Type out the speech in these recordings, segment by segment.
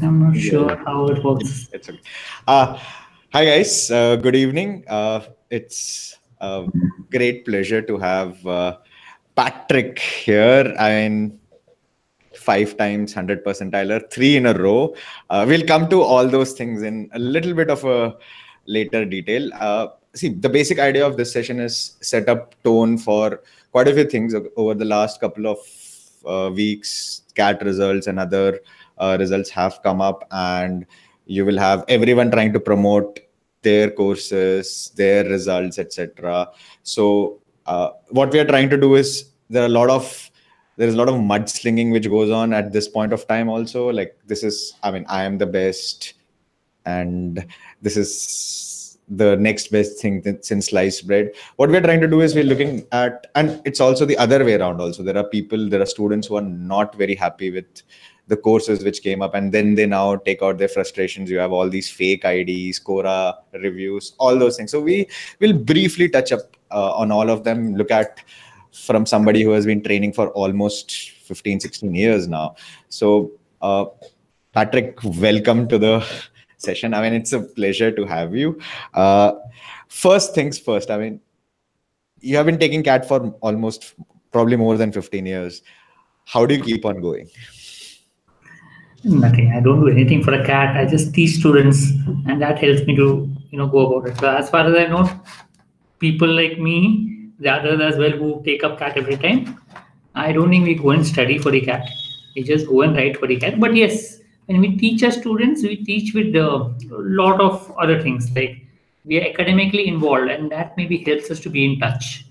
I'm not Yeah, sure how it works. it's okay. Hi guys, good evening. It's a great pleasure to have Patrick here. I mean, 5 times 100 percentiler, three in a row. We'll come to all those things in a little bit of a later detail. See, the basic idea of this session is set up tone for quite a few things over the last couple of weeks. CAT results and other results have come up, and you will have everyone trying to promote their courses, their results, etc. So, what we are trying to do is there is a lot of mudslinging which goes on at this point of time also. Like, this is, I mean, I am the best, and this is the next best thing since sliced bread. What we're trying to do is we're looking at, and it's also the other way around also. There are students who are not very happy with the courses which came up, and then they now take out their frustrations. You have all these fake IDs, Quora reviews, all those things. So we will briefly touch up on all of them, look at from somebody who has been training for almost 15, 16 years now. So, Patrick, welcome to the session. I mean, it's a pleasure to have you. Uh, First things first, I mean, you have been taking CAT for almost probably more than 15 years. How do you keep on going? Nothing. I don't do anything for a cat. I just teach students, and that helps me to go about it. So as far as I know, people like me, the others as well who take up cat every time, I don't think we go and study for the cat. We just go and write for the cat. But yes, when we teach our students, we teach with a lot of other things. Like we are academically involved, and that maybe helps us to be in touch.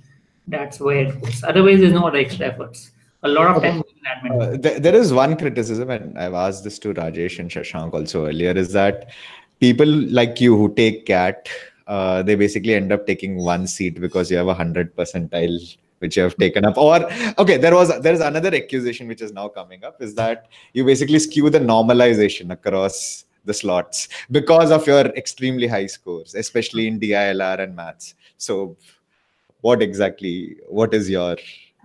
That's where it goes. Otherwise, there's no other extra efforts. A lot of Okay. time in admin. There is one criticism, and I've asked this to Rajesh and Shashank also earlier, is that people like you who take CAT, they basically end up taking one seat because you have 100 percentile which you have taken up. Or okay, there is another accusation which is now coming up, is that you basically skew the normalization across the slots because of your extremely high scores, especially in DILR and maths. So, what is your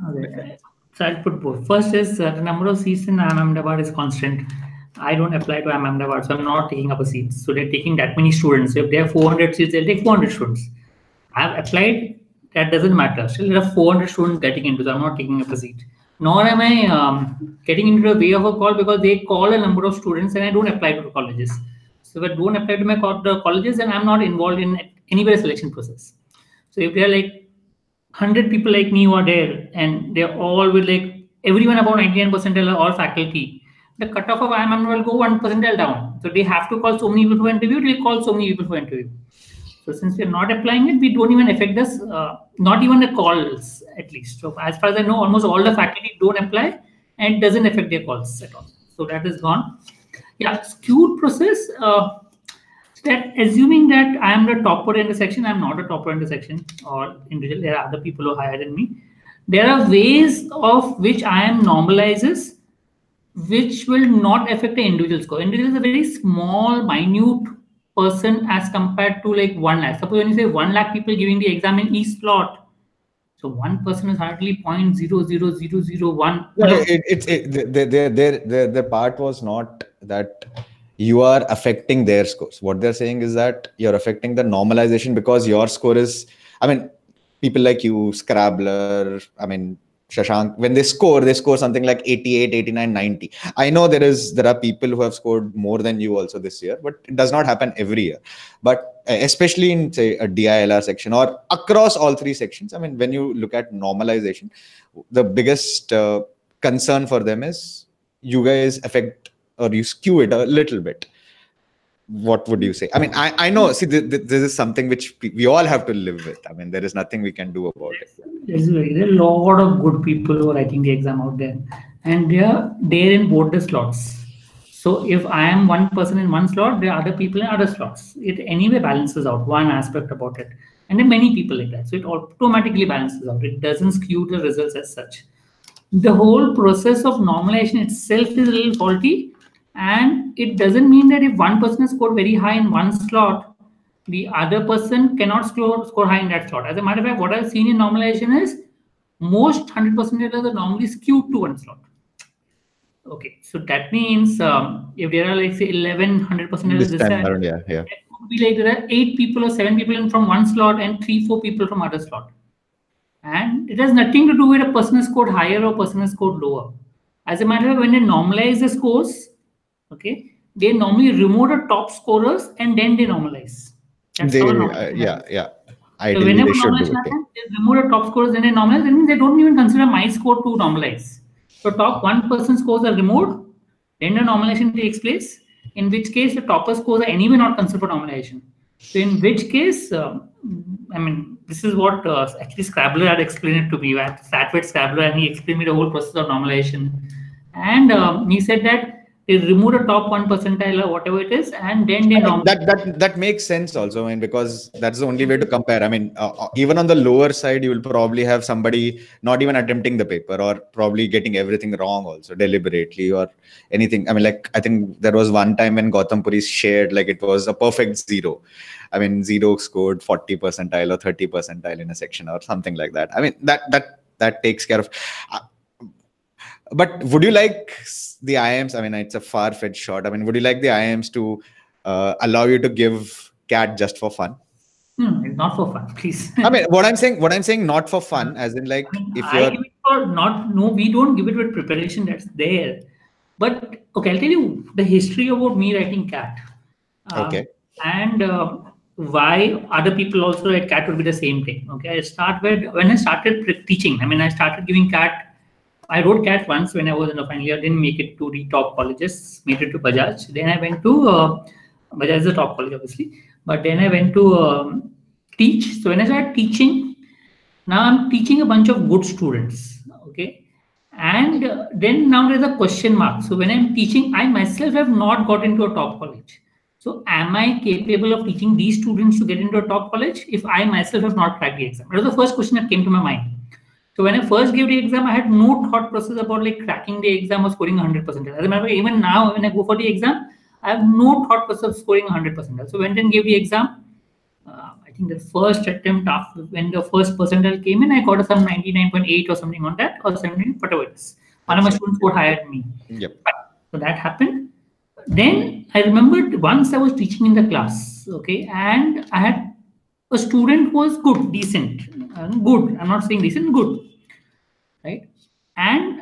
Okay. So I'll put both. First is the number of seats in IIM Ahmedabad is constant. I don't apply to IIM Ahmedabad, so I'm not taking up a seat. So they're taking that many students. If they have 400 seats, they'll take 400 students. I've applied, that doesn't matter. Still, there are 400 students getting into, so I'm not taking up a seat. Nor am I getting into the way of a call because they call a number of students and I don't apply to the colleges. So if I don't apply to the colleges, then I'm not involved in anybody's selection process. So if they're like 100 people like me who are there and they're all with like everyone about 99 percentile are all faculty, the cutoff of IIM will go 1 percentile down. So they have to call so many people for interview, they'll call so many people for interview. So since we're not applying it, we don't even affect this, not even the calls at least. So as far as I know, almost all the faculty don't apply and it doesn't affect their calls at all. So that is gone. Yeah, skewed process. That assuming that I am the topper in the section, I'm not a topper in the section or individual. There are other people who are higher than me. There are ways of which I am normalizes, which will not affect the individual score. Individual is a very small, minute person as compared to like 1 lakh. Suppose when you say 1 lakh people giving the exam in each slot, so one person is hardly 0.00001. No, the part was not that you are affecting their scores. What they're saying is that you're affecting the normalization because your score is, I mean, people like you, Scrabbler, I mean, Shashank, when they score something like 88, 89, 90. I know there are people who have scored more than you also this year, but it does not happen every year. But especially in, say, a DILR section or across all three sections, I mean, when you look at normalization, the biggest concern for them is you guys affect or you skew it a little bit. What would you say? I mean, I know, see, this is something which we all have to live with. I mean, there is nothing we can do about it. There are a lot of good people who are writing the exam out there, and they are there in both the slots. So if I am one person in one slot, there are other people in other slots. It anyway balances out one aspect about it, and there are many people like that. So it automatically balances out. It doesn't skew the results as such. The whole process of normalization itself is a little faulty, and it doesn't mean that if one person has scored very high in one slot, the other person cannot score high in that slot. As a matter of fact, what I've seen in normalization is most 100% are normally skewed to one slot. Okay, so that means if there are like say 1100 percentiles This this time side, around, yeah, yeah. it could be like there are 8 people or 7 people in from one slot and 3 4 people from other slot. And it has nothing to do with a person has scored higher or person has scored lower. As a matter of when they normalize the scores, okay, they normally remove the top scorers and then they normalize. That's how a They, normalization yeah, happens. yeah. So Ideally, whenever they should do normalization it. Yeah. happens, they remove the top scores, then they normalize. That means they don't even consider my score to normalize. So top one person scores are removed, then the normalization takes place. In which case, the topper scores are anyway not considered for normalization. So in which case, I mean, this is what actually Scrabbler had explained it to me. I sat with Scrabbler and he explained me the whole process of normalization. And he said that they remove the top 1 percentile or whatever it is, and then they I mean, normalize. that makes sense also. I mean, because that's the only way to compare. I mean, even on the lower side, you will probably have somebody not even attempting the paper or probably getting everything wrong also deliberately or anything. I mean, like I think there was one time when Gautam Puri shared like it was a perfect zero. I mean, zero scored 40 percentile or 30 percentile in a section or something like that. I mean, that takes care of. Uh, But would you like the IIMs? I mean, it's a far-fetched shot. I mean, would you like the IIMs to allow you to give CAT just for fun? It's not for fun, please. I mean, what I'm saying, not for fun, as in I like mean, if I you're give it for not, no, we don't give it with preparation that's there. But okay, I'll tell you the history about me writing cat. okay, And why other people also write cat would be the same thing. Okay, I start with when I started teaching. I mean, I started giving cat. I wrote cat once when I was in the final year. Didn't make it to the top colleges. Made it to Bajaj. Then I went to Bajaj is the top college, obviously. But then I went to teach. So when I started teaching, now I'm teaching a bunch of good students. Okay, and then now there's a question mark. So when I'm teaching, I myself have not got into a top college. So am I capable of teaching these students to get into a top college if I myself have not cracked the exam? That was the first question that came to my mind. So when I first gave the exam, I had no thought process about like cracking the exam or scoring 100%. As a matter of fact, even now when I go for the exam, I have no thought process of scoring 100%. So went and gave the exam. I think the first attempt after when the first percentile came in, I got some 99.8 or something on that, or 17, whatever it is. One of my that's students scored higher than me. yep. So that happened. Then I remembered once I was teaching in the class, okay, and I had a student who was good, decent, good. I'm not saying decent, good, right? And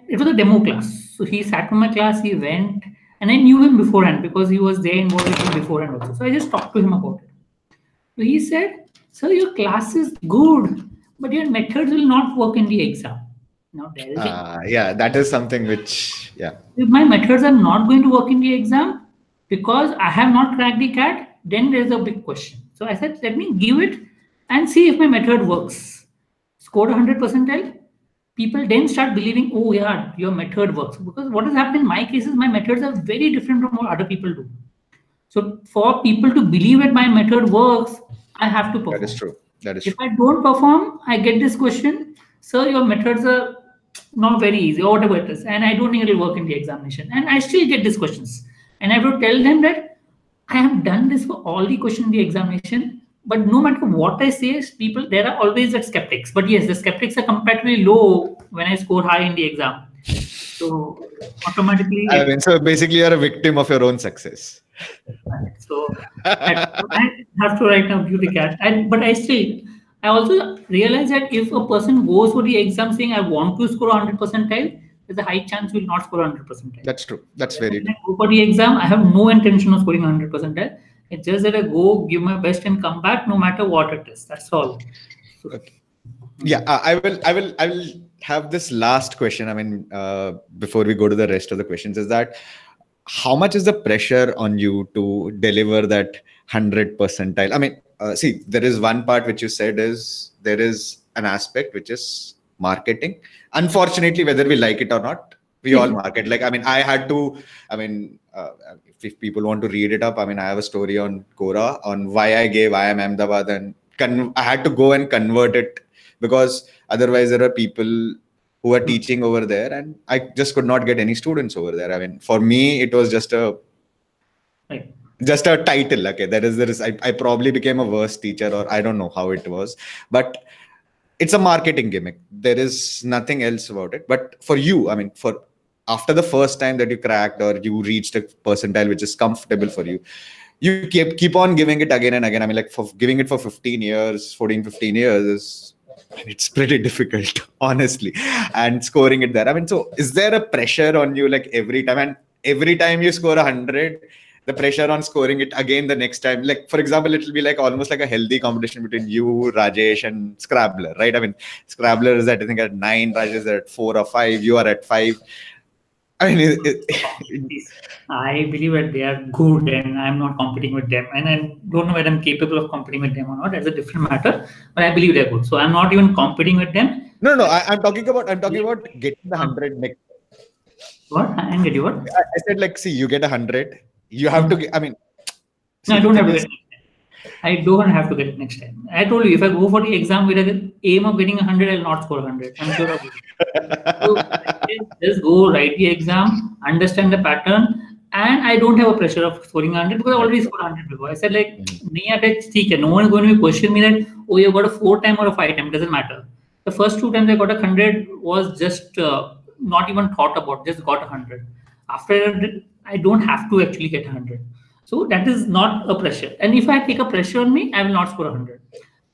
it was a demo class. So he sat in my class, he went, and I knew him beforehand because he was there involved with me beforehand also. So I just talked to him about it. So he said, "Sir, your class is good, but your methods will not work in the exam." Now there is a Yeah, that is something which yeah. if my methods are not going to work in the exam because I have not cracked the CAT, then there's a big question. So I said, let me give it and see if my method works. Scored 100 percentile. People then start believing, oh yeah, your method works. Because what has happened in my case is my methods are very different from what other people do. So for people to believe that my method works, I have to That is perform. true. That is If true. I don't perform, I get this question, sir, your methods are not very easy, or whatever it is, and I don't think it will work in the examination. And I still get these questions. And I have to tell them that I have done this for all the questions in the examination, but no matter what I say, people there are always the skeptics. But yes, the skeptics are comparatively low when I score high in the exam. So automatically I it mean, so basically, you're a victim of your own success. So I have to right now give the cat. But I also realize that if a person goes for the exam saying I want to score 100 percentile, there's a high chance you will not score 100 percentile. That's true. That's When very I true. go for the exam, I have no intention of scoring 100 percentile. It's just that I go, give my best, and come back no matter what it is. That's all. So, Okay. Yeah, I will have this last question. I mean, before we go to the rest of the questions, is that how much is the pressure on you to deliver that 100 percentile? I mean, see, there is one part which you said is there is an aspect which is marketing. Unfortunately, whether we like it or not, we all yes, market. Like, I mean, I had to, I mean, if people want to read it up, I mean, I have a story on Quora on why I gave I am Ahmedabad and I had to go and convert it because otherwise there are people who are teaching over there and I just could not get any students over there. I mean, for me it was right. just a title. Okay, I probably became a worse teacher or I don't know how it was, but it's a marketing gimmick. There is nothing else about it. But for you, I mean, for after the first time that you cracked or you reached a percentile which is comfortable for you, you keep on giving it again and again. I mean, like for giving it for 15 years, 14, 15 years, it's pretty difficult, honestly. And scoring it there. I mean, so is there a pressure on you like every time? And every time you score 100, the pressure on scoring it again the next time? Like, for example, it will be like almost like a healthy competition between you, Rajesh, and Scrabbler, right? I mean, Scrabbler is at, I think, at 9, Rajesh is at 4 or 5, you are at 5. I mean, I believe that they are good and I'm not competing with them. And I don't know whether I'm capable of competing with them or not. That's a different matter. But I believe they're good. So I'm not even competing with them. No, I'm talking about getting the 100 next. What? I get you what? I said, like, see, you get 100. You have to get, I mean. No, I don't have to get it. I don't have to get it next time. I told you, if I go for the exam with the aim of getting 100, I'll not score 100. I'm sure of it. So just go write the exam, understand the pattern, and I don't have a pressure of scoring 100 because I already scored 100 before. I said like, no one is going to question me that, oh, you got a 4-time or a 5-time. Doesn't matter. The first 2 times I got 100 was just not even thought about, just got 100. After I don't have to actually get 100. So that is not a pressure. And if I take a pressure on me, I will not score 100.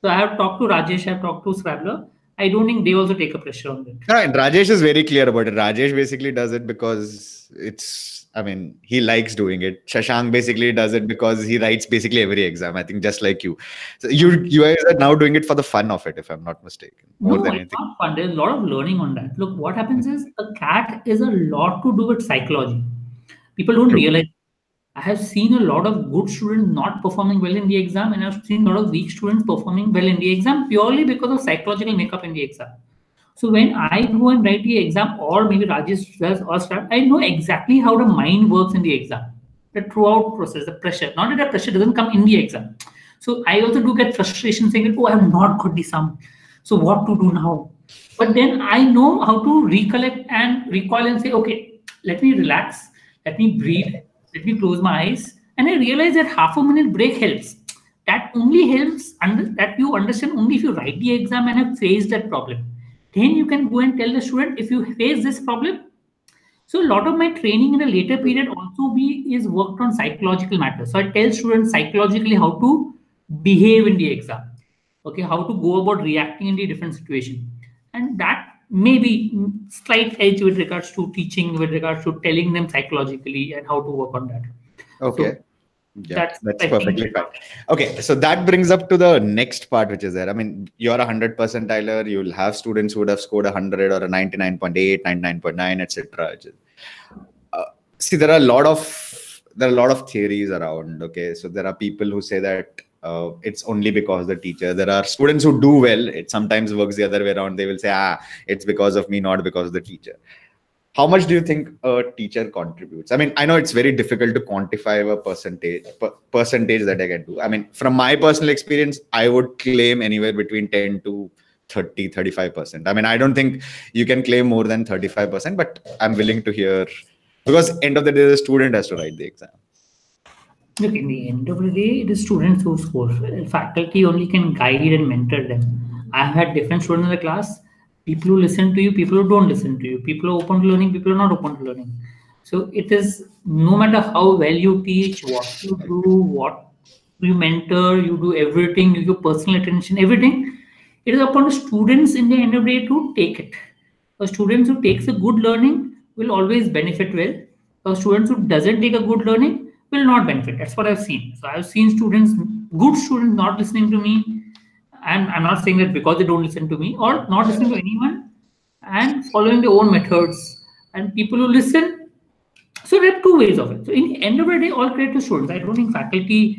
So I have talked to Rajesh, I have talked to Scrabbler. I don't think they also take a pressure on it. No, and Rajesh is very clear about it. Rajesh basically does it because it's, I mean, he likes doing it. Shashank basically does it because he writes basically every exam, I think, just like you. So you guys are now doing it for the fun of it, if I'm not mistaken. More than anything. It's not fun. There's a lot of learning on that. Look, what happens is a CAT is a lot to do with psychology. People don't realize. I have seen a lot of good students not performing well in the exam, and I've seen a lot of weak students performing well in the exam purely because of psychological makeup in the exam. So when I go and write the exam, or maybe Rajesh does or Strat, I know exactly how the mind works in the exam. The throughout process, the pressure, not that the pressure doesn't come in the exam. So I also do get frustration saying, oh, I have not got the sum. So what to do now? But then I know how to recollect and recall and say, okay, let me relax, let me breathe. Let me close my eyes. And I realize that half a minute break helps. That only helps that you understand only if you write the exam and have faced that problem. Then you can go and tell the student if you face this problem. So a lot of my training in a later period also is worked on psychological matters. So I tell students psychologically how to behave in the exam. Okay, how to go about reacting in the different situation. And that maybe slight edge with regards to teaching, with regards to telling them psychologically and how to work on that. Okay. So, yeah, that's perfectly fine. Okay, so that brings up to the next part, which is there. I mean, you're 100 percentiler. You'll have students who would have scored 100 or a 99.8, 99.9, etc. See, there are a lot of theories around. Okay, so there are people who say that it's only because the teacher. There are students who do well. It sometimes works the other way around. They will say, it's because of me, not because of the teacher. How much do you think a teacher contributes? I mean, I know it's very difficult to quantify a percentage that I can do. I mean, from my personal experience, I would claim anywhere between 10 to 30, 35%. I mean, I don't think you can claim more than 35%, but I'm willing to hear, because end of the day, the student has to write the exam. Look, in the end of the day, it is students who score. Faculty only can guide and mentor them. I've had different students in the class, people who listen to you, people who don't listen to you, people who are open to learning, people who are not open to learning. So it is, no matter how well you teach, what you do, what you mentor, you do everything, you give personal attention, everything, it is upon the students in the end of the day to take it. A student who takes a good learning will always benefit well. A student who doesn't take a good learning will not benefit. That's what I've seen. So I've seen students, good students, not listening to me. And I'm not saying that because they don't listen to me or not listening to anyone and following their own methods, and people who listen. So there are two ways of it. So in the end of the day, all credit to students. I don't think faculty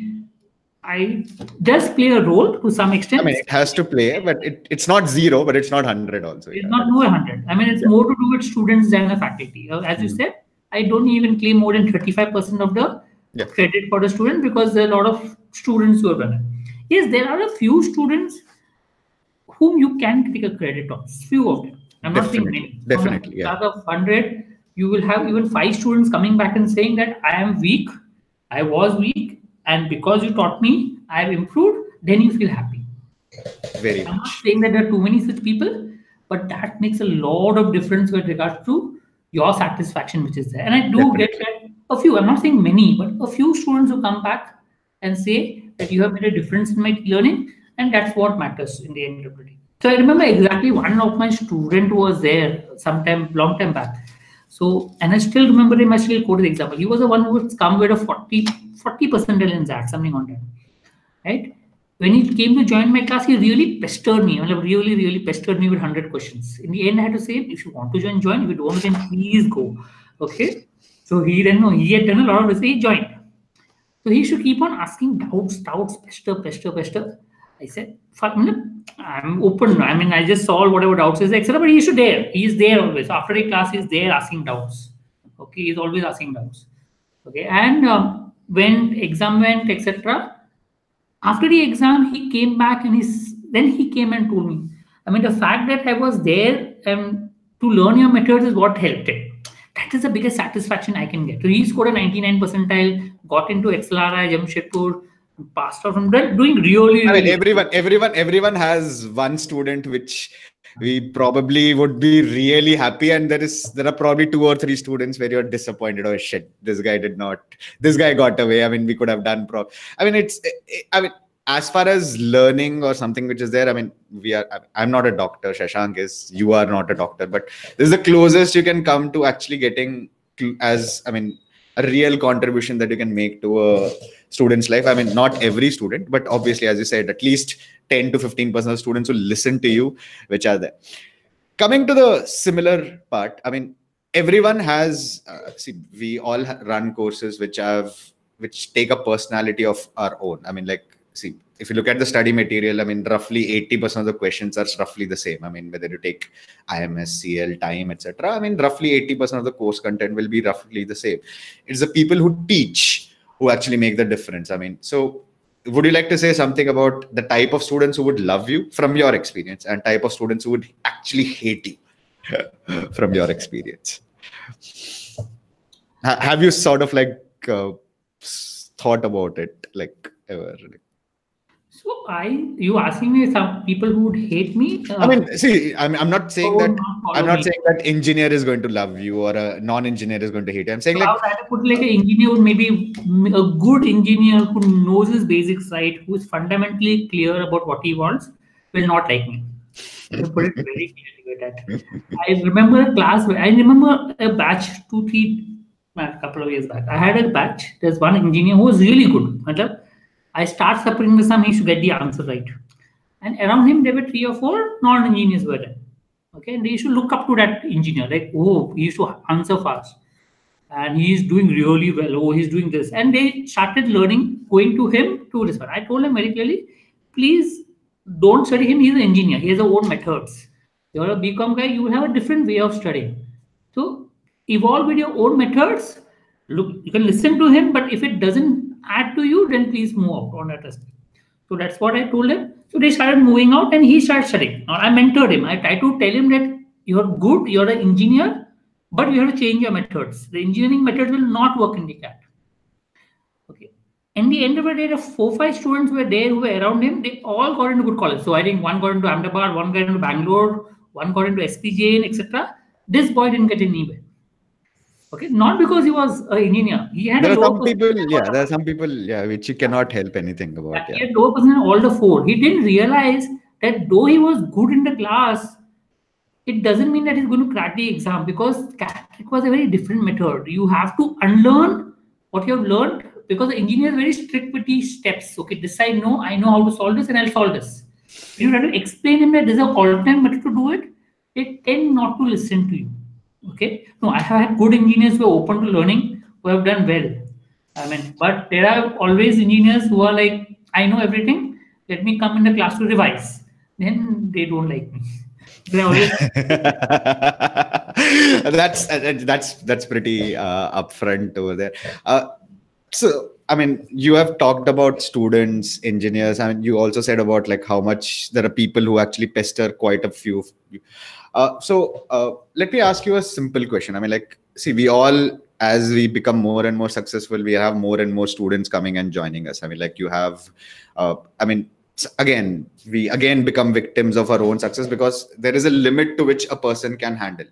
does play a role to some extent. I mean, it has to play, but it's not 0, but it's not 100 also. It's not 100. I mean, it's more to do with students than the faculty. As you said, I don't even claim more than 35% of the credit for the student because there are a lot of students who have done it. Yes, there are a few students whom you can take a credit on. Few of them. I'm not saying many. Definitely. Out of 100, you will have even 5 students coming back and saying that I am weak, I was weak, and because you taught me, I have improved, then you feel happy. Very I'm not saying that there are too many such people, but that makes a lot of difference with regards to your satisfaction which is there. And I do get that a few, I'm not saying many, but a few students who come back and say that you have made a difference in my learning, and that's what matters in the end of the day. So I remember exactly one of my student was there sometime, long time back. So, and I still remember him, I still quote the example. He was the one who would come with a 40 percentile in that, something on that. Right? When he came to join my class, he really pestered me. Really pestered me with 100 questions. In the end, I had to say, if you want to join. If you don't, then please go. Okay. So he didn't know. He had done a lot of research. He joined. So he should keep on asking doubts, pester. I said, I'm open. I mean, I just solve whatever doubts is, etc. But he should there. He is there always. After a class, he's there asking doubts. Okay. He's always asking doubts. Okay. And when exam went, etc., after the exam, he came back and then he came and told me. I mean, the fact that I was there and to learn your methods is what helped it. That is the biggest satisfaction I can get. So he scored a 99 percentile, got into XLRI, Jamshedpur, passed out from that, doing really. I mean, everyone has one student which we probably would be really happy, and there are probably 2 or 3 students where you're disappointed. Oh shit, this guy got away. I mean, we could have done as far as learning or something which is there, I mean, I'm not a doctor, Shashank is, you are not a doctor, but this is the closest you can come to actually getting a real contribution that you can make to a student's life. I mean, not every student, but obviously, as you said, at least 10 to 15% of students will listen to you, which are there. Coming to the similar part, I mean, everyone has, we all run courses which take a personality of our own. I mean, if you look at the study material, I mean, roughly 80% of the questions are roughly the same. I mean, whether you take IMS, CL, time, etc. I mean, roughly 80% of the course content will be roughly the same. It's the people who teach who actually make the difference. I mean, so would you like to say something about the type of students who would love you from your experience and type of students who would actually hate you from your experience? Have you sort of thought about it ever? So you asking me some people who would hate me? I mean, see, I'm not saying that engineer is going to love you or a non-engineer is going to hate you. I'm saying I would put an engineer, maybe a good engineer who knows his basics right, who is fundamentally clear about what he wants, will not like me. I put it very clearly with that. I remember a class where I remember a batch a couple of years back. I had a batch. There's one engineer who was really good. I start separating the sum, he should get the answer right. And around him, there were 3 or 4 non-engineers were there. Okay, and they should look up to that engineer, like, oh, he used to answer fast. And he's doing really well. Oh, he's doing this. And they started learning, going to him to this one. I told him very clearly, please don't study him. He's an engineer. He has his own methods. You're a BCom guy, you will have a different way of studying. So evolve with your own methods. Look, you can listen to him, but if it doesn't add to you, then please move out on that aspect. So that's what I told him. So they started moving out and he started studying. Now I mentored him. I tried to tell him that you're good, you're an engineer, but you have to change your methods. The engineering methods will not work in the CAT. Okay. In the end of the day, the 4 or 5 students were there who were around him. They all got into good college. So I think one got into Ahmedabad, one got into Bangalore, one got into SPJ, etc. This boy didn't get anywhere. Okay, not because he was an engineer. He had there are some people, which you cannot help anything about. He had low percent all the 4. He didn't realize that though he was good in the class, it doesn't mean that he's going to crack the exam, because CAT was a very different method. You have to unlearn what you have learned, because the engineer is very strict with these steps. Okay, decide, no, I know how to solve this and I'll solve this. You have to explain him that there's an alternate method to do it. They tend not to listen to you. Okay, no, I have had good engineers who are open to learning, who have done well. I mean, but there are always engineers who are like, I know everything, let me come in the class to revise. Then they don't like me. That's pretty upfront over there. So, I mean, you have talked about students, engineers. I mean, you also said about how much there are people who actually pester quite a few. So let me ask you a simple question. I mean, see, we all, as we become more and more successful, we have more and more students coming and joining us. I mean, you have, we become victims of our own success, because there is a limit to which a person can handle.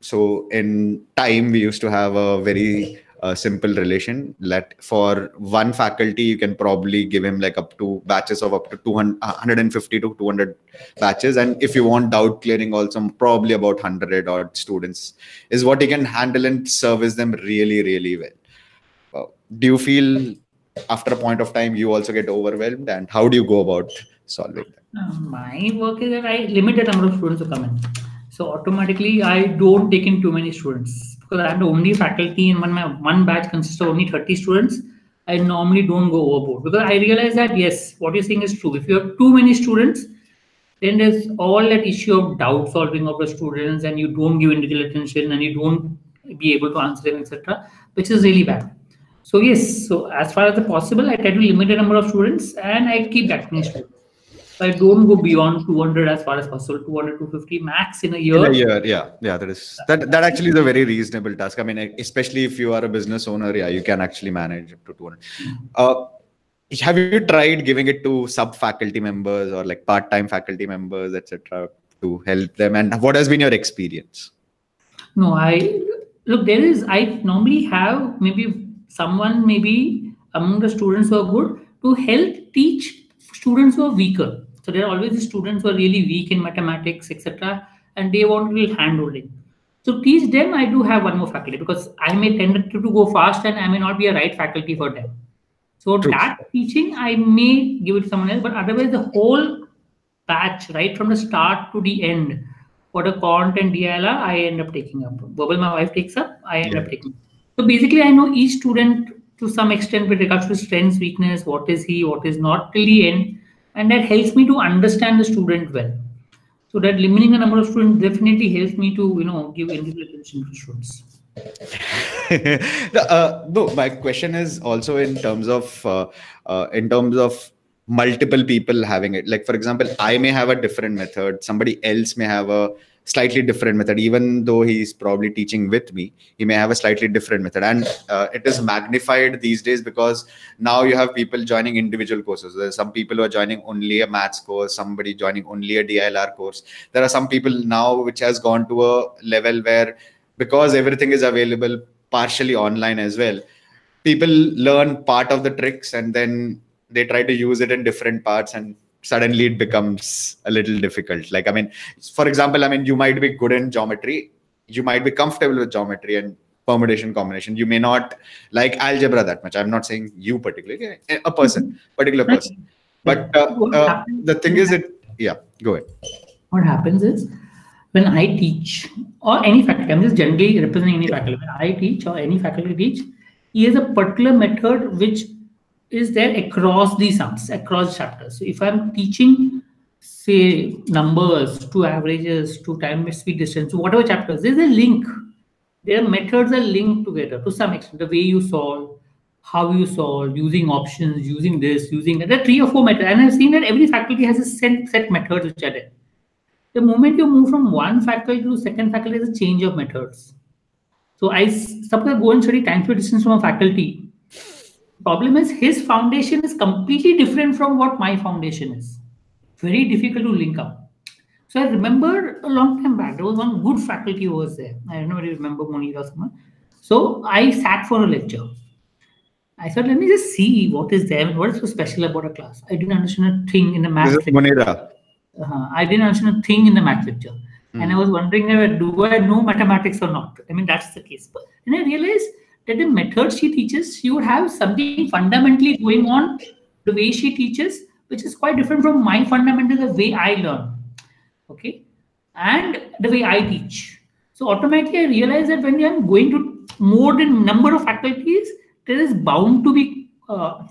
So in time, we used to have a very simple relation that for one faculty, you can probably give him like up to batches of up to 200, 150 to 200 batches. And if you want doubt clearing also, probably about 100 odd students is what you can handle and service them really, really well. Do you feel after a point of time, you also get overwhelmed? And how do you go about solving that? My work is that I limit the number of students who come in. So automatically, I don't take in too many students because I'm the only faculty, and when my one batch consists of only 30 students, I normally don't go overboard because I realize that yes, what you're saying is true. If you have too many students, then there's all that issue of doubt solving of the students, and you don't give individual attention, and you don't be able to answer them, etc., which is really bad. So yes, so as far as the possible, I try to limit the number of students, and I keep that many students. So I don't go beyond 200 as far as possible, 200, 250 max in a In a year. year, yeah, that actually is a very reasonable task. I mean, especially if you are a business owner, yeah, you can actually manage up to 200. Have you tried giving it to sub faculty members or like part-time faculty members, etc., to help them? And what has been your experience? No, I look, there is, I normally have maybe someone, maybe among the students who are good to help teach students who are weaker. So there are always the students who are really weak in mathematics, etc., and they want a little hand holding. So teach them, I do have one more faculty because I may tend to go fast and I may not be a right faculty for them. So True. that teaching I may give it to someone else, but otherwise the whole batch, right from the start to the end, for the quant and DILR, I end up taking up. Verbal, my wife takes up, I end up taking. So basically, I know each student to some extent with regards to strengths, weakness, what is he, what is not till the end, and that helps me to understand the student well. So that limiting the number of students definitely helps me to give individual attention to students. No, my question is also in terms of multiple people having it. Like, for example, I may have a different method, somebody else may have a slightly different method. Even though he's probably teaching with me, he may have a slightly different method, and it is magnified these days because now you have people joining individual courses. There's some people who are joining only a maths course, somebody joining only a DILR course. There are some people now which has gone to a level where, because everything is available partially online as well, people learn part of the tricks and then they try to use it in different parts, and suddenly it becomes a little difficult. Like, I mean, for example, I mean, you might be good in geometry, you might be comfortable with geometry and permutation combination. You may not like algebra that much. I'm not saying you particularly, a particular person. But the thing is, go ahead. What happens is, when I teach, or any faculty, I'm just generally representing any faculty. When I teach or any faculty teach, he has a particular method which is there across the sums, across chapters. So if I'm teaching, say, numbers to averages, to time, speed, distance, to whatever chapters, there's a link. Their methods are linked together to some extent. The way you solve, how you solve, using options, using this, using that. There are 3 or 4 methods. And I've seen that every faculty has a set methods which are there. The moment you move from one faculty to second faculty, there's a change of methods. So I suppose I go and study time speed distance from a faculty. Problem is his foundation is completely different from what my foundation is. Very difficult to link up. So I remember a long time back, there was one good faculty who was there. I don't know if you remember Monira or someone. So I sat for a lecture. I thought, let me just see what is there and what is so special about a class. I didn't understand a thing in the math lecture. Monira. I didn't understand a thing in the math lecture. And I was wondering, do I know mathematics or not? I mean, that's the case. But then I realized that the method she teaches, she would have something fundamentally going on the way she teaches, which is quite different from my fundamental, the way I learn. Okay. And the way I teach. So automatically I realized that when I'm going to more than number of faculties, there is bound to be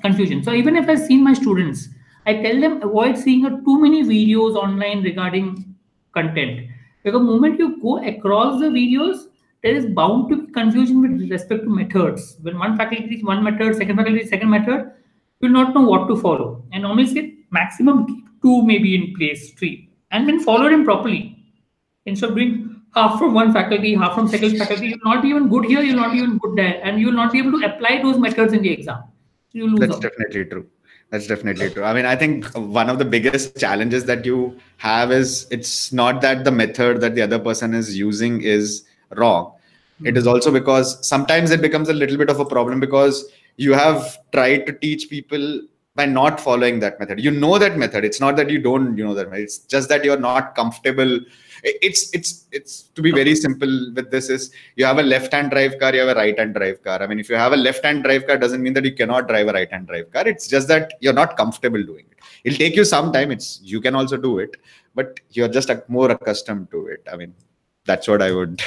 confusion. So even if I've seen my students, I tell them avoid seeing too many videos online regarding content. Because the moment you go across the videos, there is bound to be confusion with respect to methods. When one faculty teaches one method, second faculty teaches second method, you will not know what to follow. And normally say maximum keep 2 maybe in place, 3. And then follow them properly. Instead of doing half from one faculty, half from second faculty, you'll not be even good here, you'll not be even good there. And you'll not be able to apply those methods in the exam. So you lose That's out. definitely true. That's definitely true. I mean, I think one of the biggest challenges that you have is it's not that the method that the other person is using is wrong. It is also because sometimes it becomes a little bit of a problem because you have tried to teach people by not following that method. You know that method. It's not that you don't, that method. It's just that you're not comfortable. It's to be very simple with this is you have a left-hand drive car, you have a right-hand drive car. I mean, if you have a left-hand drive car, doesn't mean that you cannot drive a right-hand drive car. It's just that you're not comfortable doing it. It'll take you some time. You can also do it, but you're just more accustomed to it. I mean, that's what I would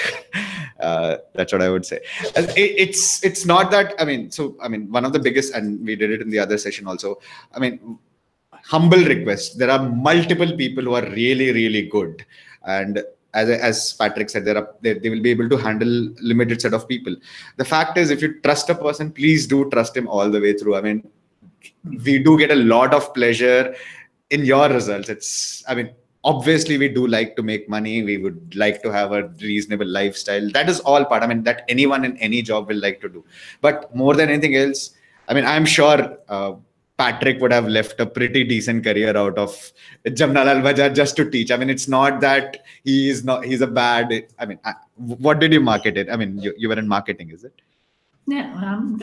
say. It's not that, one of the biggest, and we did it in the other session also. I mean, humble request. There are multiple people who are really, really good. And as Patrick said, they will be able to handle limited set of people. The fact is, if you trust a person, please do trust him all the way through. I mean, we do get a lot of pleasure in your results. Obviously we do like to make money. We would like to have a reasonable lifestyle. That is all part, that anyone in any job will like to do. But more than anything else, I'm sure Patrick would have left a pretty decent career out of Jamnalal Bajaj just to teach. It's not that he's a bad, what did you market it? You were in marketing, is it? Yeah,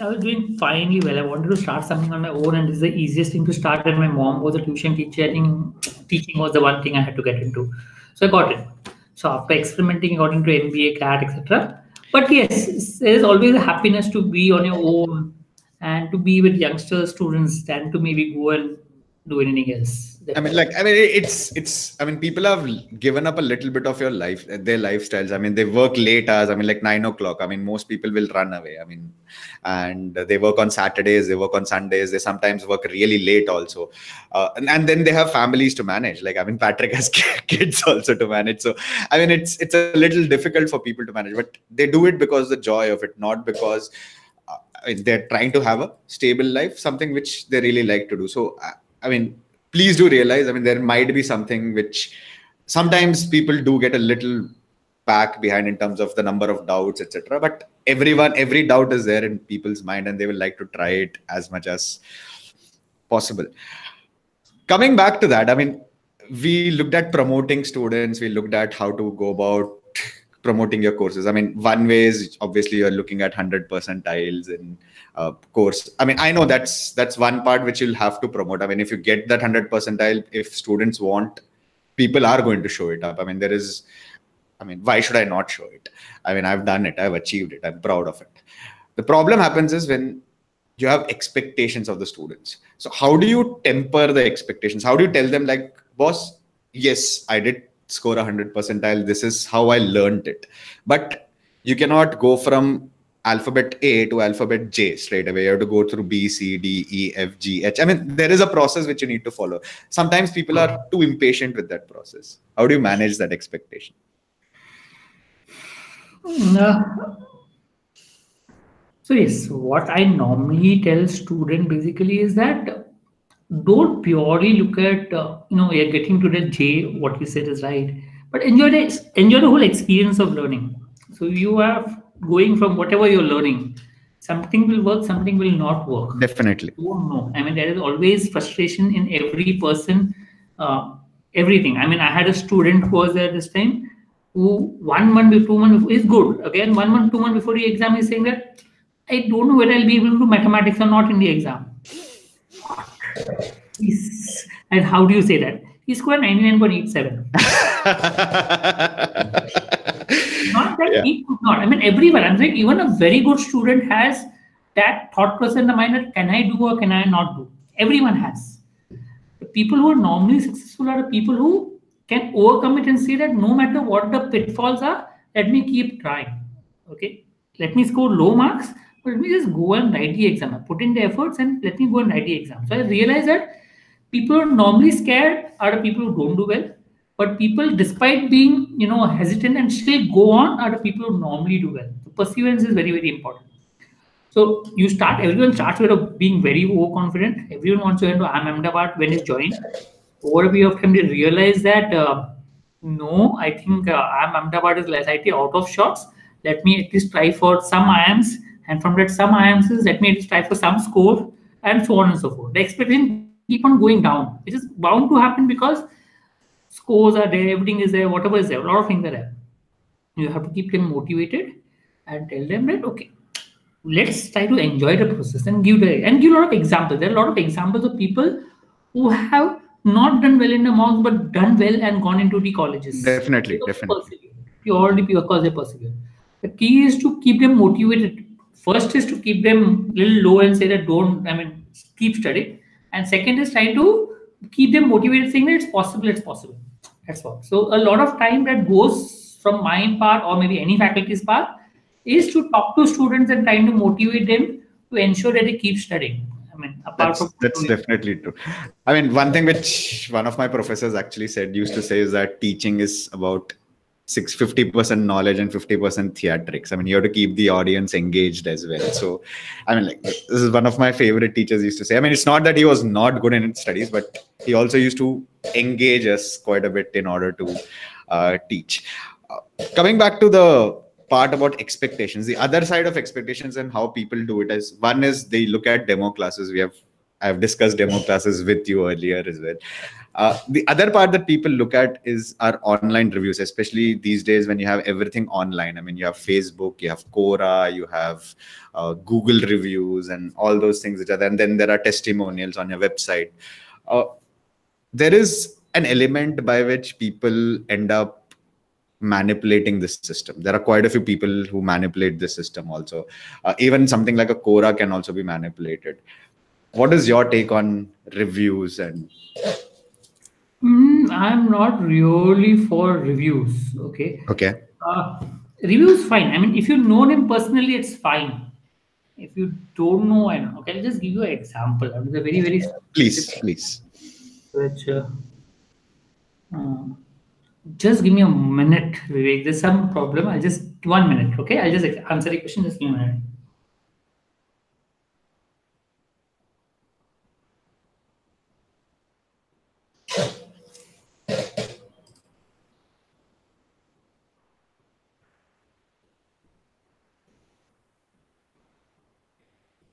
I was doing finely well. I wanted to start something on my own, and this is the easiest thing to start. And my mom was a tuition teacher. I think teaching was the one thing I had to get into, so I got it. So after experimenting, I got into MBA, CAT, etc. But yes, there is always a happiness to be on your own and to be with youngster students than to maybe go and do anything else. People have given up a little bit of their lifestyles. They work late hours, like 9 o'clock. Most people will run away. And they work on Saturdays, they work on Sundays, they sometimes work really late also. And then they have families to manage. Patrick has kids also to manage. So, it's a little difficult for people to manage, but they do it because of the joy of it, not because they're trying to have a stable life, something which they really like to do. So, please do realize, there might be something which sometimes people do get a little back behind in terms of the number of doubts, etc. But every doubt is there in people's mind and they will like to try it as much as possible. Coming back to that, we looked at promoting students. We looked at how to go about promoting your courses. One way is obviously you're looking at 100 percentiles in course. I know that's one part which you'll have to promote. If you get that 100 percentile, if students want, people are going to show it up. Why should I not show it? I've done it. I've achieved it. I'm proud of it. The problem happens is when you have expectations of the students. So how do you temper the expectations? How do you tell them like, boss, yes, I did score 100 percentile. This is how I learned it. But you cannot go from alphabet A to alphabet J straight away. You have to go through B, C, D, E, F, G, H. There is a process which you need to follow. Sometimes people are too impatient with that process. How do you manage that expectation? So yes, what I normally tell student basically is that don't purely look at you're getting to the J. What you said is right, but enjoy the whole experience of learning. So you are going from whatever you're learning. Something will work, something will not work. Definitely. You don't know. There is always frustration in every person. Everything. I had a student who was there this time who 1 month before, 2 months before is good. Again, 1 month, 2 months before the exam is saying that I don't know whether I'll be able to do mathematics or not in the exam. And how do you say that? He scored 99.87. Not that he could not. Everyone. I'm saying even a very good student has that thought process in the mind that can I do or can I not do? Everyone has. The people who are normally successful are the people who can overcome it and say that no matter what the pitfalls are, let me keep trying. Okay, let me score low marks, but let me just go and write the exam. I put in the efforts and let me go and write the exam. So I realized that people who are normally scared are the people who don't do well. But people, despite being hesitant and still go on, are the people who normally do well. So perseverance is very, very important. So everyone starts with being very overconfident. Everyone wants to enter Ahmedabad when it's joined. Over a period of time, they realize that no, I think Ahmedabad is less IT out of shots. Let me at least try for some IIMs, and from that some IIMs, let me at least try for some score, and so on and so forth. The expectation keep on going down. It is bound to happen because scores are there, everything is there, whatever is there, a lot of things are there. You have to keep them motivated and tell them that, okay, let's try to enjoy the process and give a lot of examples. There are a lot of examples of people who have not done well in the mocks but done well and gone into the colleges Definitely, because they definitely. persevere. Purely because they persevere. The key is to keep them motivated. First is to keep them a little low and say that don't, I mean, keep studying. And second is try to keep them motivated, saying that it's possible, it's possible. That's all. So a lot of time that goes from my part or maybe any faculty's part is to talk to students and trying to motivate them to ensure that they keep studying. I mean, apart from That's definitely true. I mean, one thing which one of my professors actually used to say is that teaching is about 50% knowledge and 50% theatrics. I mean, you have to keep the audience engaged as well. So, I mean, like, this is one of my favorite teachers used to say. I mean, it's not that he was not good in studies, but he also used to engage us quite a bit in order to teach. Coming back to the part about expectations, the other side of expectations and how people do it is, one is they look at demo classes. I've discussed demo classes with you earlier as well. The other part that people look at is our online reviews, especially these days when you have everything online. I mean, you have Facebook, you have Quora, you have Google reviews and all those things which are there. And then there are testimonials on your website. There is an element by which people end up manipulating this system. There are quite a few people who manipulate the system also. Even something like a Quora can also be manipulated. What is your take on reviews? And I'm not really for reviews. Okay. okay, Reviews fine. I mean, if you know them personally, it's fine. If you don't know, I know. Okay, I'll just give you an example. It's a very, very please. which just give me a minute, Vivek. There's some problem. I'll just 1 minute. Okay, I'll just answer the question. Just give me a minute.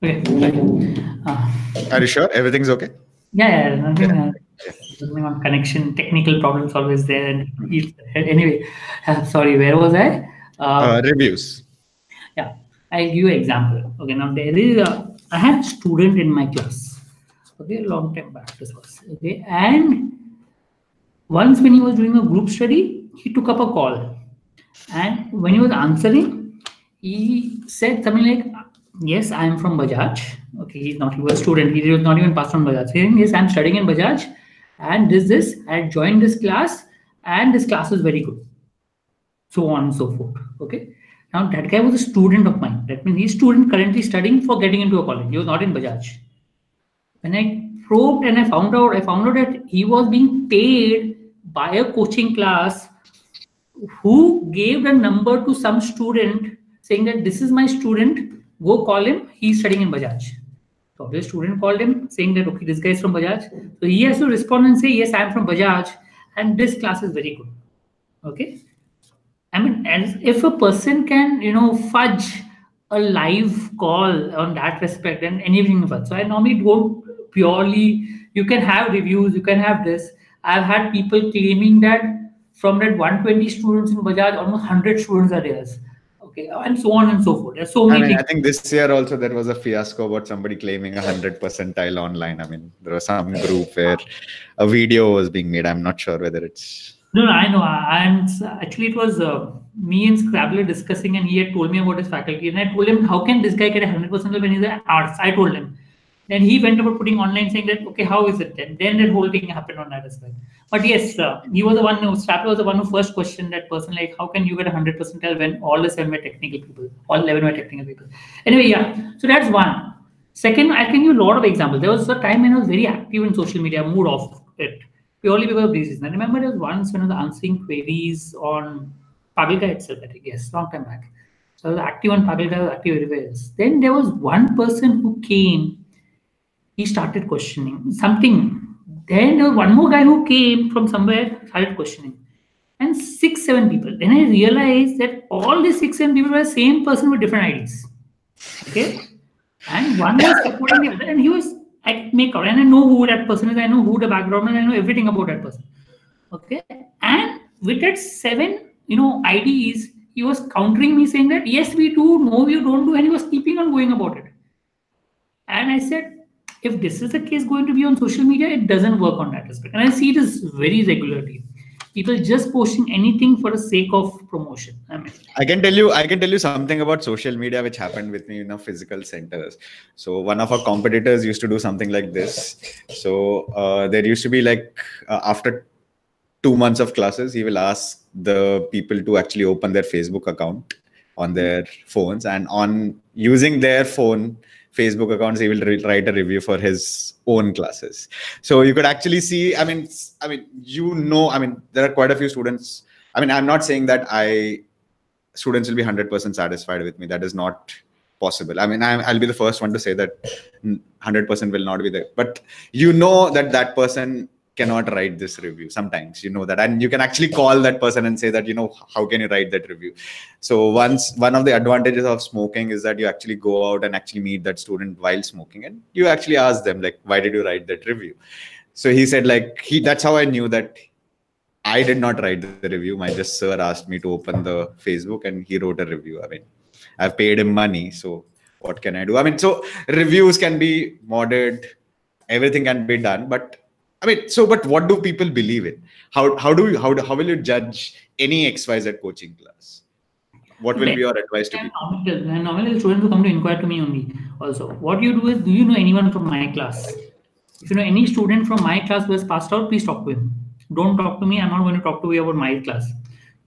Okay. Are you sure everything's okay? Yeah, nothing. Nothing on connection. Technical problems always there. And anyway, sorry. Where was I? Reviews. Yeah, I'll give you an example. Okay, now there is I had a student in my class. Okay, a long time back this was. Okay, and once when he was doing a group study, he took up a call, and when he was answering, he said something like, "Yes, I am from Bajaj." Okay, he's not. He was a student. He was not even passed from Bajaj. Saying, "Yes, I'm studying in Bajaj, and this. I had joined this class, and this class is very good." So on and so forth. Okay. Now that guy was a student of mine. That means he's student currently studying for getting into a college. He was not in Bajaj. When I probed and I found out that he was being paid by a coaching class who gave the number to some student saying that this is my student, go call him, he's studying in Bajaj. So the student called him saying that, okay, this guy is from Bajaj. So he has to respond and say, yes, I'm from Bajaj and this class is very good. Okay. I mean, as if a person can, fudge a live call on that respect and anything else. So I normally don't purely, you can have reviews, you can have this. I've had people claiming that from that 120 students in Bajaj, almost 100 students are theirs. Okay, and so on and so forth. There's so many things. I think this year also there was a fiasco about somebody claiming 100 percentile online. I mean, there was some group where a video was being made. I'm not sure whether it's... No, I know. Actually, it was me and Scrabbler discussing, and he had told me about his faculty. And I told him, how can this guy get 100% when he's an arts? I told him. Then he went about putting online saying that, okay, how is it then? Then that whole thing happened on that as well. But yes, he was the one who, Scrabbler was the one who first questioned that person, like, how can you get 100% when all the 7 were technical people, all 11 were technical people? Anyway, yeah. So that's one. Second, I can give you a lot of examples. There was a time when I was very active in social media, moved off it. Purely because of these reasons. I remember there was once when I was answering queries on Pagalka itself, I think, yes, long time back. So I was active on Pagalka, I was active everywhere else. Then there was one person who came, he started questioning something. Then there was one more guy who came from somewhere, started questioning. And 6, 7 people. Then I realized that all the 6, 7 people were the same person with different IDs. Okay? And one was supporting the other, and he was, I can make out, and I know who that person is, I know who the background is, I know everything about that person. Okay. And with that 7, IDs, he was countering me saying that, yes, we do, no, you don't do, and he was keeping on going about it. And I said, if this is the case going to be on social media, it doesn't work on that aspect. And I see this very regularly. People just posting anything for the sake of promotion. I can tell you something about social media which happened with me in a physical centers. So one of our competitors used to do something like this. So there used to be like after 2 months of classes, he will ask the people to actually open their Facebook account on their phones, and on using their phone Facebook accounts, he will write a review for his own classes. So you could actually see, I mean, there are quite a few students. I mean, I'm not saying that students will be 100% satisfied with me. That is not possible. I mean, I'll be the first one to say that 100% will not be there. But you know that person cannot write this review. Sometimes you know that, and you can actually call that person and say that, how can you write that review? So one of the advantages of smoking is that you actually go out and actually meet that student while smoking, and you actually ask them like, why did you write that review? So he said like, that's how I knew that I did not write the review. My just sir asked me to open the Facebook and he wrote a review. I mean, I've paid him money, so what can I do? I mean, so reviews can be modded, everything can be done, but I mean, but what do people believe in? How will you judge any XYZ coaching class? What will be your advice to people? Normally, students will come to inquire to me only. Also, what you do is, do you know anyone from my class? If you know any student from my class who has passed out, please talk to him. Don't talk to me. I'm not going to talk to you about my class.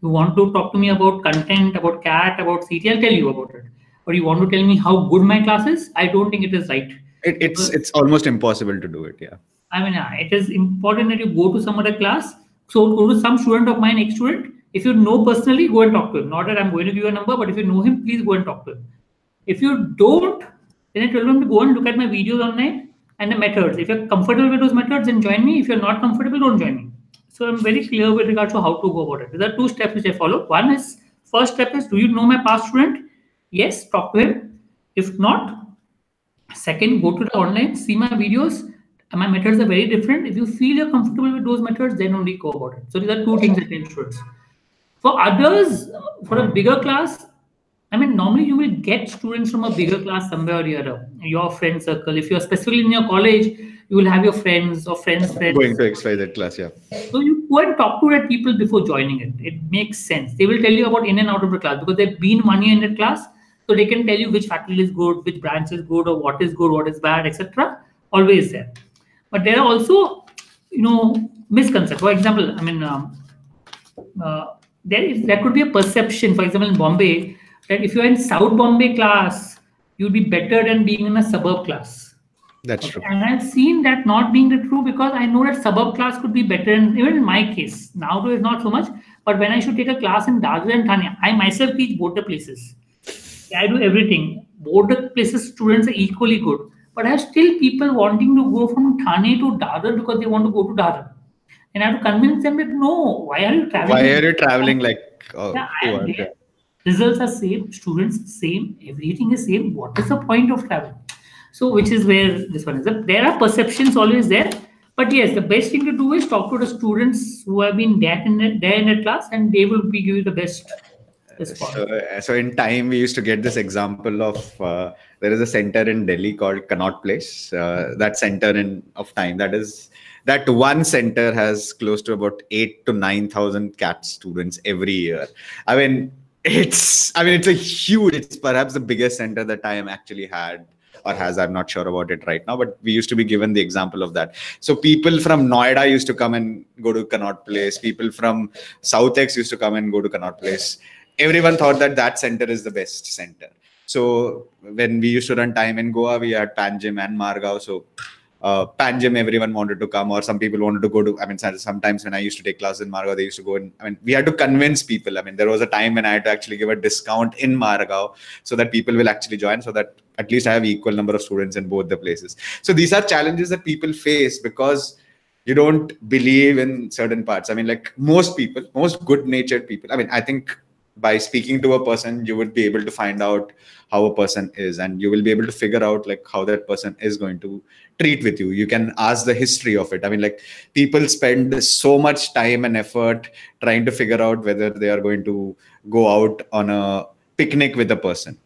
You want to talk to me about content, about CAT, about CT, I'll tell you about it. But you want to tell me how good my class is? I don't think it is right. It's almost impossible to do it. Yeah. I mean, it is important that you go to some other class. So go to some student of mine, ex-student. If you know personally, go and talk to him. Not that I'm going to give you a number, but if you know him, please go and talk to him. If you don't, then I tell them to go and look at my videos online and the methods. If you're comfortable with those methods, then join me. If you're not comfortable, don't join me. So I'm very clear with regards to how to go about it. There are 2 steps which I follow. One is, first step is, do you know my past student? Yes, talk to him. If not, second, go to the online, see my videos. My methods are very different. If you feel you're comfortable with those methods, then only go about it. So these are 2 things that tell students. For others, for a bigger class, I mean, normally you will get students from a bigger class somewhere or the other, your friend circle. If you're specifically in your college, you will have your friends or friends. Going to XYZ class, yeah. So you go and talk to that people before joining it. It makes sense. They will tell you about in and out of the class because they've been 1 year in that class. So they can tell you which faculty is good, which branch is good, or what is bad, etc. Always there. But there are also, misconceptions. For example, I mean, there could be a perception, for example, in Bombay, that if you're in South Bombay class, you'd be better than being in a suburb class. That's true. And I've seen that not being the true because I know that suburb class could be better. And even in my case, nowadays not so much. But when I should take a class in Dadra and Thane, I myself teach both the places. I do everything. Both the places students are equally good. But I have still people wanting to go from Thane to Dadar because they want to go to Dadar. And I have to convince them that no, why are you traveling? Why are you traveling like results are same, students same, everything is same. What is the point of travel? So which is where this one is. There are perceptions always there. But yes, the best thing to do is talk to the students who have been there in the class, and they will be giving the best response. So in time, we used to get this example of there is a center in Delhi called Connaught Place. That center of time, that one center has close to about 8,000 to 9,000 CAT students every year. I mean, it's perhaps the biggest center that time actually had or has. I'm not sure about it right now, but we used to be given the example of that. So people from Noida used to come and go to Connaught Place. People from South X used to come and go to Connaught Place. Everyone thought that center is the best center. So when we used to run time in Goa, we had Panjim and Margao. So Panjim, everyone wanted to come, or some people wanted to go to. I mean, sometimes when I used to take classes in Margao, they used to go in. I mean, we had to convince people. I mean, there was a time when I had to actually give a discount in Margao so that people will actually join, so that at least I have equal number of students in both the places. So these are challenges that people face because you don't believe in certain parts. I mean, like most good-natured people. I mean, I think by speaking to a person, you would be able to find out how a person is, and you will be able to figure out like how that person is going to treat with you. You can ask the history of it. I mean, like, people spend so much time and effort trying to figure out whether they are going to go out on a picnic with a person,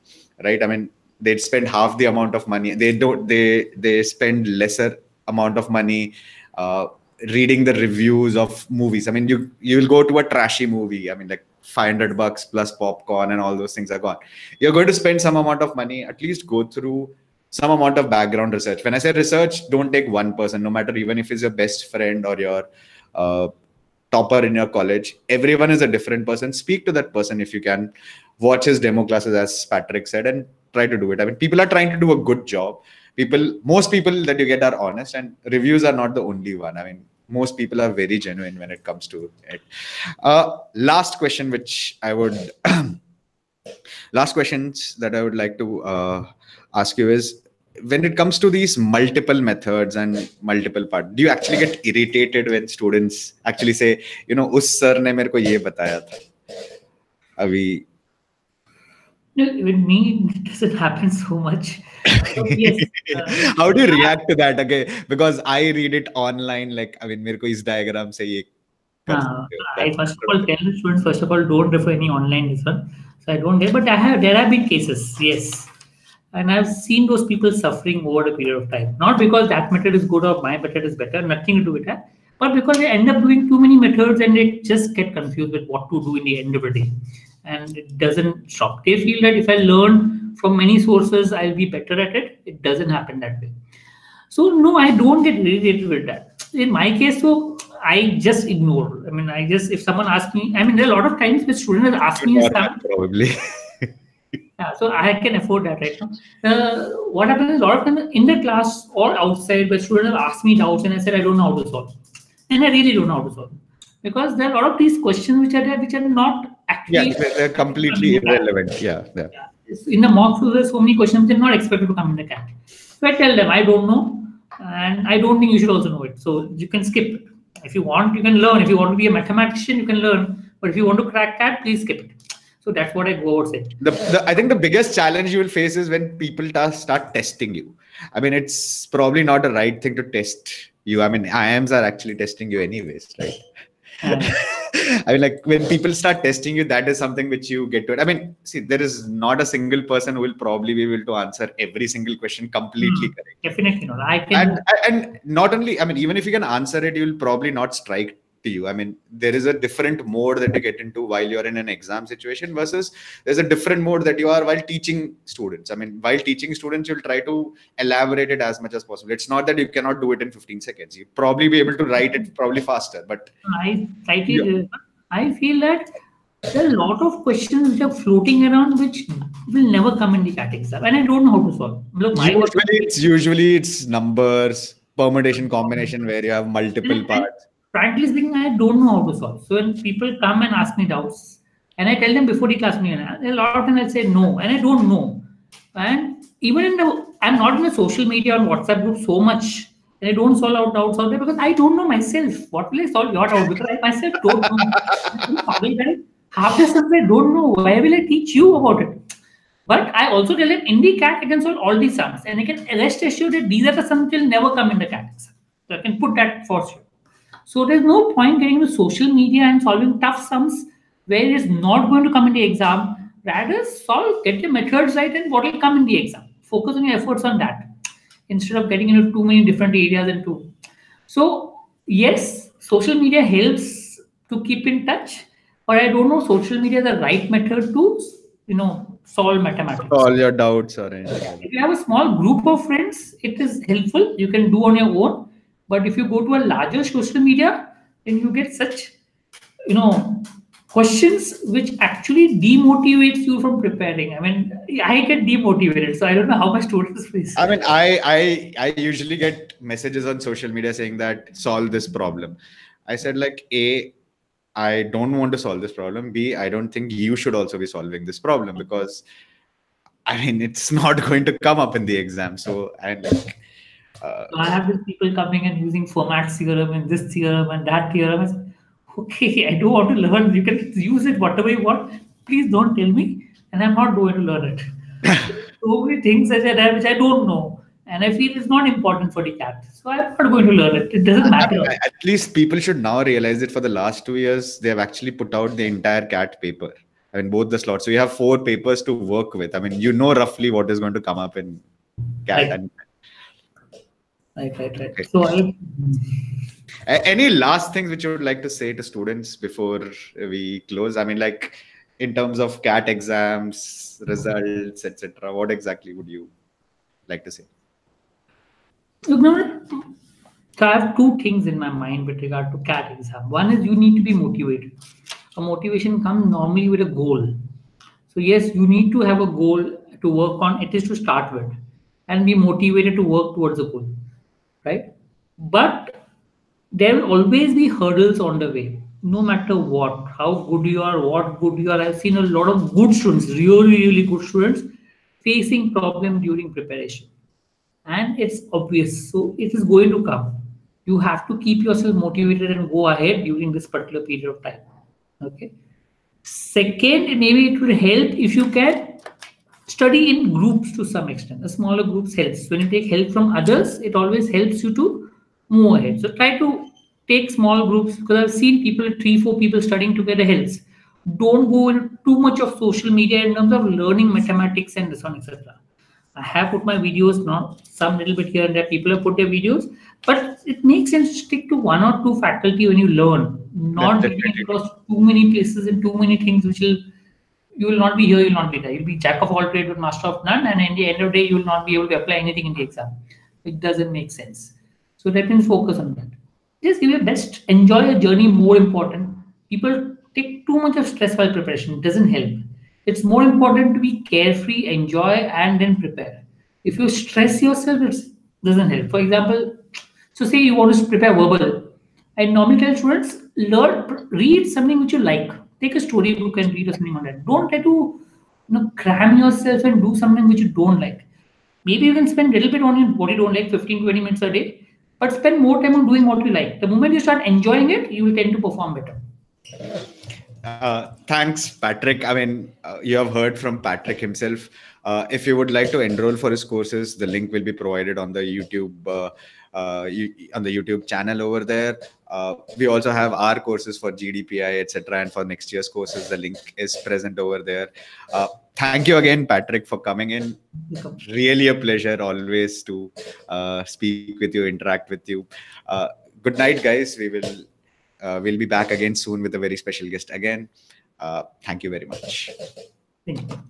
right? I mean, they'd spend half the amount of money. They spend lesser amount of money uh, reading the reviews of movies. I mean, you'll go to a trashy movie. I mean, like, $500 plus popcorn and all those things are gone. You're going to spend some amount of money. At least go through some amount of background research. When I say research, don't take one person, no matter even if it's your best friend or your uh, topper in your college. Everyone is a different person. Speak to that person if you can. Watch his demo classes, as Patrick said, and try to do it. I mean, people are trying to do a good job. Most people that you get are honest, and reviews are not the only one. I mean, most people are very genuine when it comes to it. Last question, which I would last questions that I would like to ask you is, when it comes to these multiple methods and multiple parts, do you actually get irritated when students actually say, us sir ne mere ko ye bataya tha? Abhi. No, with me, it doesn't happen so much. But yes. How do you react to that? Okay, because I read it online, like, I mean, mere ko is diagram se ye kar sakte ho. I first of all tell the students, first of all, don't refer any online this one. So I don't get, but there have been cases, yes. And I've seen those people suffering over a period of time. Not because that method is good or my method is better, nothing to do with that, but because they end up doing too many methods and they just get confused with what to do in the end of the day. And it doesn't stop. They feel that if I learn from many sources, I'll be better at it. It doesn't happen that way. So no, I don't get irritated with that. In my case, so I just ignore. I mean, if someone asks me, I mean, there are a lot of times when students ask me probably. Yeah, so I can afford that right now. What happens is, a lot of times in the class or outside, where students have asked me doubts and I said I don't know how to solve, and I really don't know how to solve, because there are a lot of these questions which are there, which are not actually. Yeah, they're completely irrelevant. Yeah. In the mock quiz, there's so many questions they're not expected to come in the CAT. So I tell them I don't know, and I don't think you should also know it. So you can skip it. If you want, you can learn. If you want to be a mathematician, you can learn. But if you want to crack CAT, please skip it. So that's what I go out say. I think the biggest challenge you will face is when people start testing you. I mean, it's probably not the right thing to test you. I mean, IIMs are actually testing you anyways, right? I mean, like, when people start testing you, that is something which you get to it. I mean, see, there is not a single person who will probably be able to answer every single question completely correct. Definitely not. I can. And not only, I mean, even if you can answer it, you will probably not strike to you. I mean, there is a different mode that you get into while you're in an exam situation versus there's a different mode that you are while teaching students. I mean, while teaching students, you'll try to elaborate it as much as possible. It's not that you cannot do it in 15 seconds. You'll probably be able to write it probably faster, but I feel that there are a lot of questions which are floating around which will never come in the CAT exam, and I don't know how to solve. Look, usually it's numbers, permutation, combination, where you have multiple parts. Frankly speaking, I don't know how to solve. So when people come and ask me doubts, and I tell them before the class meeting, a lot of times I'll say no, and I don't know. And even I'm not in a social media on WhatsApp group so much, and I don't solve out doubts out there because I don't know myself. What will I solve your doubt? Because I myself don't know. Half the stuff I don't know. Why will I teach you about it? But I also tell them in the CAT, I can solve all these sums, and I can rest assured that these are the sums which will never come in the CAT exam. So I can put that for sure. So there's no point getting into social media and solving tough sums where it is not going to come in the exam. Rather, get your methods right and what will come in the exam. Focus on your efforts on that instead of getting into too many different areas So yes, social media helps to keep in touch, but I don't know social media is the right method to solve mathematics. All your doubts or anything. If you have a small group of friends, it is helpful. You can do on your own. But if you go to a larger social media, then you get such, questions which actually demotivates you from preparing. I mean, I get demotivated, so I don't know how much students face. I mean, I usually get messages on social media saying that solve this problem. I said, like, A, I don't want to solve this problem. B, I don't think you should also be solving this problem because, I mean, it's not going to come up in the exam. So, so I have these people coming and using Fermat's theorem and this theorem and that theorem. Okay, I don't want to learn. You can use it whatever you want. please don't tell me, and I'm not going to learn it. So many things that I have which I don't know, and I feel it's not important for the cat. So I'm not going to learn it. It doesn't matter. At least people should now realize that for the last 2 years, they have actually put out the entire cat paper. I mean, both the slots. So you have 4 papers to work with. I mean, you know roughly what is going to come up in cat. Right. And Right. okay. So Any last things which you would like to say to students before we close? I mean, like in terms of cat exams, results, etc. What exactly would you like to say? look, now, so I have two things in my mind with regard to CAT exam. One is you need to be motivated. A motivation comes normally with a goal. So yes, you need to have a goal to work on, at least to start with, and be motivated to work towards a goal, right? But there will always be hurdles on the way, no matter what, how good you are, what good you are. I've seen a lot of good students, really good students, facing problem during preparation, and it's obvious. So it is going to come. You have to keep yourself motivated and go ahead during this particular period of time. Okay. Second, maybe it will help if you can study in groups to some extent. A smaller groups helps. When you take help from others, it always helps you to move ahead. So try to take small groups, because I've seen people, 3, 4 people studying together helps. Don't go into too much of social media in terms of learning mathematics and this one, etc. I have put my videos, not some little bit here and there. People have put their videos, but it makes sense to stick to 1 or 2 faculty when you learn, not getting Definitely. across too many places and too many things which will, you will not be here, you'll not be there. You'll be jack of all trades but master of none, and in the end of the day, you will not be able to apply anything in the exam. It doesn't make sense. So let me focus on that. Just give your best, enjoy your journey, more important. People take too much of stress while preparation, it doesn't help. It's more important to be carefree, enjoy, and then prepare. If you stress yourself, it doesn't help. For example, so say you want to prepare verbal. I normally tell students, read something which you like. Take a storybook and read something on that. Don't try to cram yourself and do something which you don't like. Maybe you can spend a little bit on what you don't like, 15-20 minutes a day, but spend more time on doing what you like. The moment you start enjoying it, you will tend to perform better. Thanks, Patrick. I mean, you have heard from Patrick himself. If you would like to enroll for his courses, the link will be provided on the YouTube channel over there. We also have our courses for GDPI, etc., and for next year's courses, the link is present over there. Thank you again, Patrick, for coming in. Really a pleasure always to speak with you, interact with you. Good night, guys. We'll be back again soon with a very special guest again. Thank you very much. Thank you.